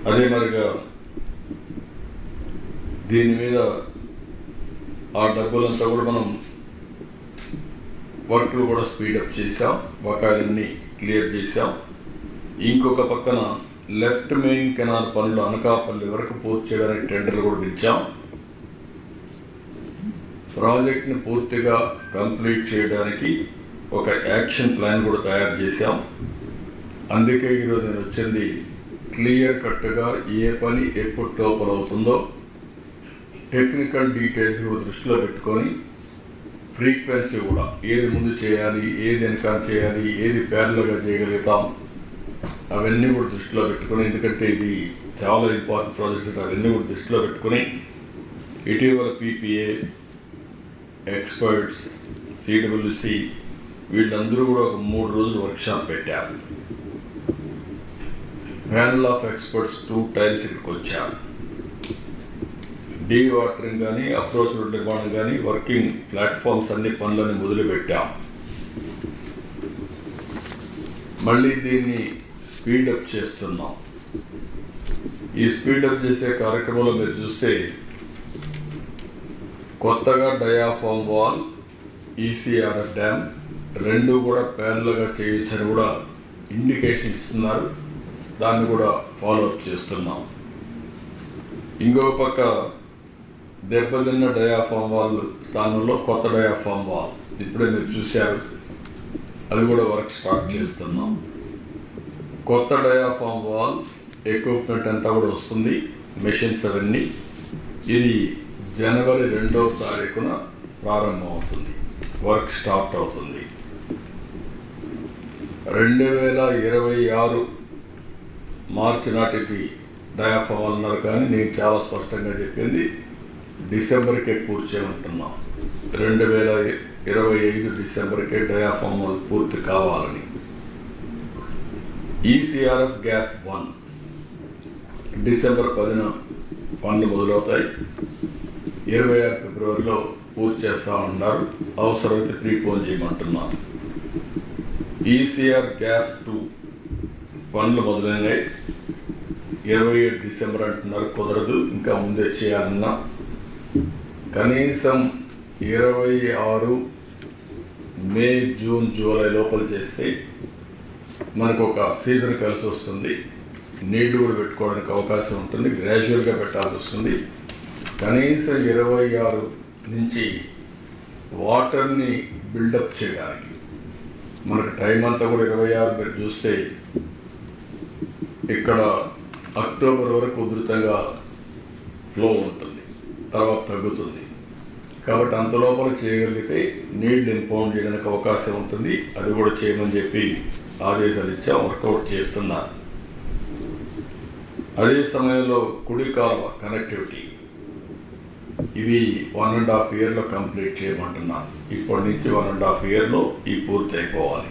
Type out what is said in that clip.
అదే మరిగా దీని మీద ఆ డబ్బులంతా కూడా మనం వర్క్లు కూడా స్పీడప్ చేసాం, బకాయిలన్నీ క్లియర్ చేసాం. ఇంకొక పక్కన లెఫ్ట్ మెయిన్ కెనాల్ పనులు అనకాపల్లి వరకు పూర్తి చేయడానికి టెండర్లు కూడా పిలిచాం. ప్రాజెక్ట్ని పూర్తిగా కంప్లీట్ చేయడానికి ఒక యాక్షన్ ప్లాన్ కూడా తయారు చేశాం. అందుకే ఈరోజు నేను వచ్చింది క్లియర్ కట్గా ఏ పని ఎప్పుడు టోపల్ అవుతుందో టెక్నికల్ డీటెయిల్స్ కూడా దృష్టిలో పెట్టుకొని ఫ్రీక్వెన్సీ కూడా ఏది ముందు చేయాలి, ఏది వెనక చేయాలి, ఏది ప్యారల్గా చేయగలుగుతాం అవన్నీ కూడా దృష్టిలో పెట్టుకుని, ఎందుకంటే ఇది చాలా ఇంపార్టెంట్ ప్రాజెక్ట్స్, అవన్నీ కూడా దృష్టిలో పెట్టుకుని ఇటీవల పీపీఏ ఎక్స్పర్ట్స్ సిడబ్ల్యూసి వీళ్ళందరూ కూడా ఒక 3 రోజులు వర్క్షాప్ పెట్టారు. ప్యానల్ ఆఫ్ ఎక్స్పర్ట్స్ 2 times ఇక్కడికి వచ్చారు. డీ వాటరింగ్ కానీ, అప్రోచ్ రోడ్ నిర్మాణం కానీ, వర్కింగ్ ప్లాట్ఫామ్స్ అన్ని పనులని మొదలుపెట్టాం. మళ్ళీ దీన్ని స్పీడప్ చేస్తున్నాం. ఈ స్పీడప్ చేసే కార్యక్రమంలో మీరు చూస్తే కొత్తగా డయాఫామ్ వాల్, ఈసీఆర్ఎఫ్ డ్యామ్ 2 కూడా ప్యారల్గా చేయొచ్చని కూడా ఇండికేషన్ ఇస్తున్నారు. దాన్ని కూడా ఫాలోఅప్ చేస్తున్నాం. ఇంకో పక్క దెబ్బతిన్న డయాఫామ్ వాల్ స్థానంలో కొత్త డయాఫామ్ వాల్ ఇప్పుడే మీరు చూశారు, అది కూడా వర్క్ స్టార్ట్ చేస్తున్నాం. కొత్త డయాఫామ్ వాల్ ఎక్విప్మెంట్ అంతా కూడా వస్తుంది, మెషిన్స్ అవన్నీ. ఇది జనవరి 2వ తారీఖున ప్రారంభం అవుతుంది, వర్క్ స్టార్ట్ అవుతుంది. 2026 మార్చి నాటికి డయాఫామ్ వాల్ అన్నారు, కానీ నేను చాలా స్పష్టంగా చెప్పింది డిసెంబర్కే పూర్తి చేయమంటున్నాం. 2025 డిసెంబర్కే డయాఫామ్ వాల్ పూర్తి కావాలని. ఈసీఆర్ఎఫ్ గ్యాప్ 1 డిసెంబర్ 10న పనులు మొదలవుతాయి. 26 ఫిబ్రవరిలో పూర్తి చేస్తా ఉన్నారు. అవసరమైతే ప్రీపోన్ చేయమంటున్నాను. ఈసీఆర్ గ్యాప్ 2 పనులు మొదలైనాయి. 27 డిసెంబర్ అంటున్నారు, కుదరదు, ఇంకా ముందే చేయాలన్నా. కనీసం 26 మే, జూన్, జూలై లోపల చేస్తే మనకు ఒక సీజన్ కలిసి వస్తుంది. నీళ్లు కూడా పెట్టుకోవడానికి అవకాశం ఉంటుంది. గ్రాడ్యువల్గా పెట్టాల్సి వస్తుంది. కనీసం 26 నుంచి వాటర్ని బిల్డప్ చేయడానికి మనకు టైం అంతా కూడా 26 మీరు చూస్తే ఇక్కడ అక్టోబర్ వరకు ఉధృతంగా ఫ్లో ఉంటుంది, తర్వాత తగ్గుతుంది. కాబట్టి అంత లోపల చేయగలిగితే నీళ్లు ఇంపౌండ్ చేయడానికి అవకాశం ఉంటుంది. అది కూడా చేయమని చెప్పి ఆదేశాలు ఇచ్చా, వర్కౌట్ చేస్తున్నారు. అదే సమయంలో కుడి కాలువ కనెక్టివిటీ ఇవి 1.5 yearలో కంప్లీట్ చేయమంటున్నాను. ఇప్పటి నుంచి 1.5 yearలో ఈ పూర్తి అయిపోవాలి.